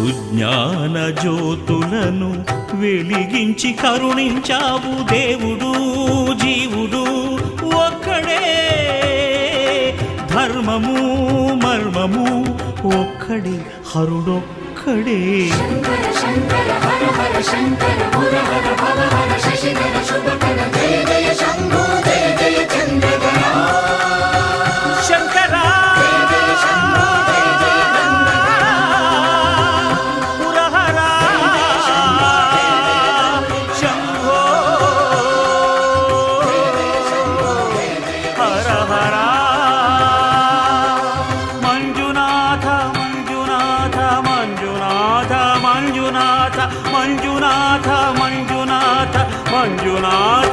సుజ్ఞాన జ్యోతులను వెలిగించి కరుణించావు దేవుడు జీవుడు ఒక్కడే ధర్మము మర్మము ఒక్కడే హరుడొక్కడే శంకర శంకర హర హర శంకర ముర హర భవ హర శశిధర శుభకర జయ జయ శంభో జయ జయ చంద్రధర శంకర జయ జయ శంభో జయ జయ గంగాధర పురహర శంభో హర హర మంజునాథ మంజునాథ మంజునాథ మంజునాథ మంజునాథ మంజునాథ మంజునాథ